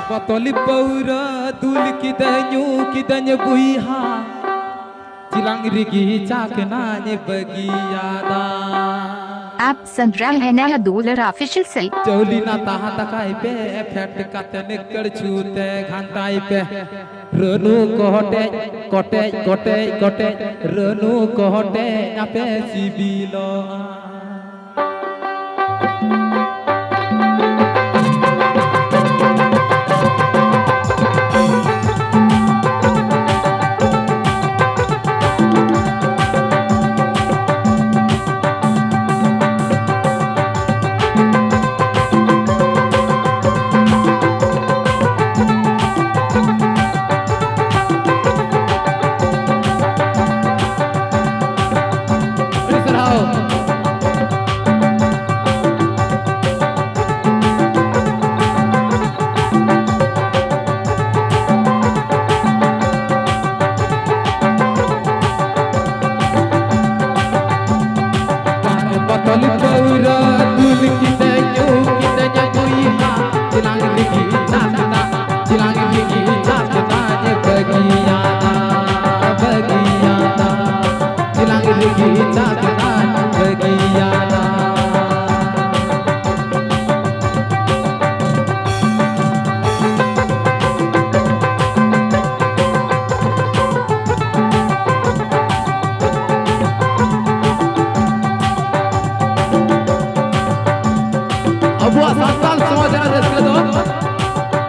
Botoli paura dul kidanya buiha Cilang rigi cakna ne bagiada आप सुन रहे हैं नया डॉलर ऑफिशियल से चौली ना ताहा तकाई पे फेट कतने कर छूते घंटाई पे रनु कोहटे कोटे कोटे कोटे रनु कोहटे आपे सिबिलो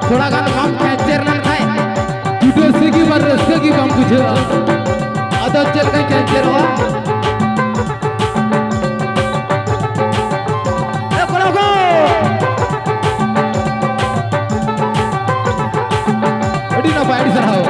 थोड़ा गान काम कैचर ना खाए वीडियो से की बार रस्ते की काम कुछ आधा चल का कैचर हुआ ए कोला को अड़ी ना बाइड सराओ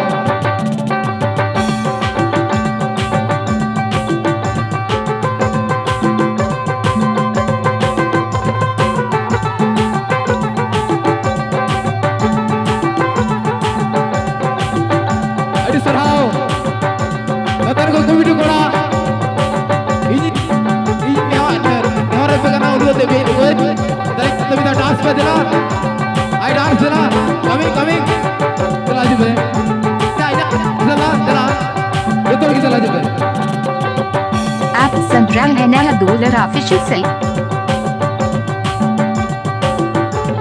आप सुन रहे हैं नया डॉलर ऑफिशियल से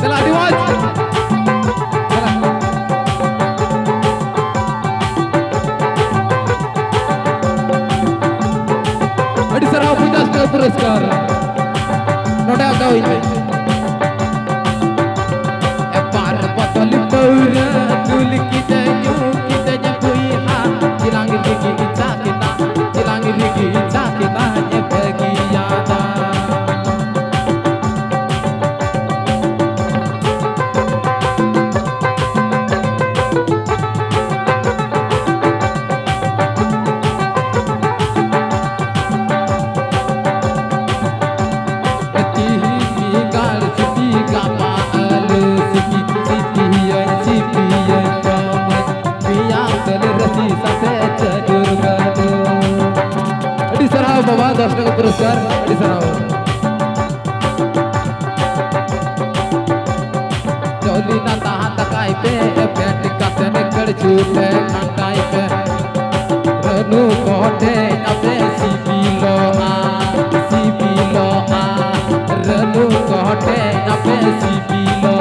चला दिवाज अड़ी सराव 50 पुरस्कार नोटा का हुई है बार बतल पौर दुल की दया कोई हा चिलांग लिखी चाकना चिलांग लिखी चाकना ये बगियादा बाबा 10 टका पुरस्कार अड़ी सराव चौली ना ताहा तकाई पे पेट कतने कर छूटे घंटाई पे रनु कोटे अपे सिबिलो आ रनु कोटे अपे सिबिलो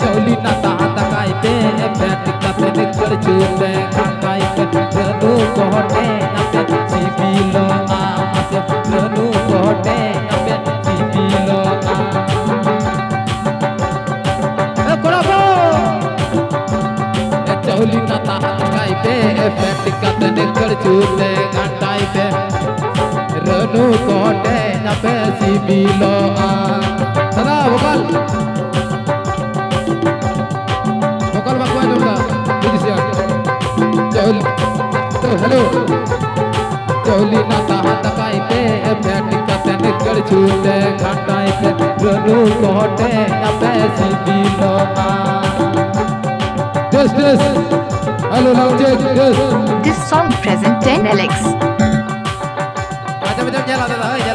चौली ना ताहा तकाई पे पेट कतने कर छूटे घंटाई पे रनु कोटे अपे सिबिलो रनु कोटे अपे सिबिलो ए कोराबो ए चौली ना ताहा तकाई पे पेट कतने कर छूटे घंटाई पे रनु कोटे अपे सिबिलो सदा वोकल बकवास होगा चौली तो हेलो चौली ना ताहा तकाई पे बैठ कतने कर छूटे घंटाई पे रनु कोटे अपे सिबिलो just hello love This song present 10 Alex आजा बजा चला